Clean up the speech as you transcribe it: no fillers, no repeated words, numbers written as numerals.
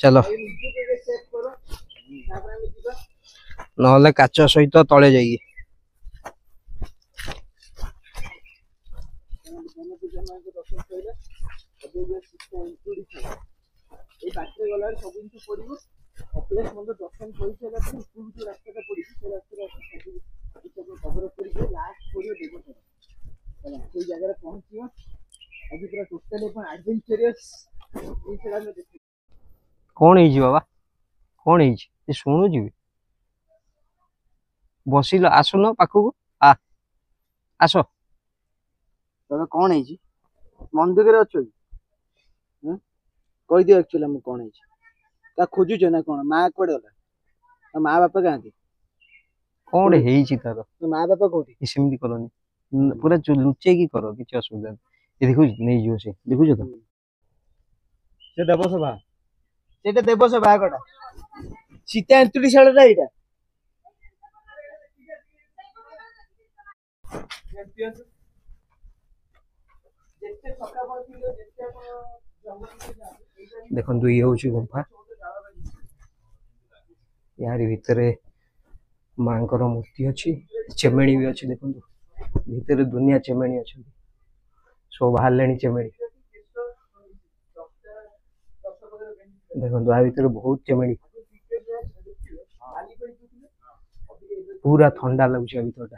चलो नहले काच सहित तले जाइए कौन है बाबा कौन है शुणुची बसिल आसुन पाखक आ आस तबे कौन है मंदिर अच्छो कही दियो एक्चुअली हम कौन है खोजुच ना कौन माँ कड़े गला माँ बापा क्या कौन है तार माँ बापा कौटी सेमती करनी पूरा लुचे की कर कि असुविधा ये देखो नहीं जो से देखुछ तो से देवसभा सेटा देवसभा कटा सीता एंतुड़ी शाला एटा देखो ये हूँ गुंफा यार भितर माँ मूर्ति अच्छी चेमेणी भी अच्छी देखो भितर दुनिया चेमेणी अच्छा सब बाहर चेमेणी देखो आ भितर बहुत चेमेणी पूरा ठंडा लगुच भितर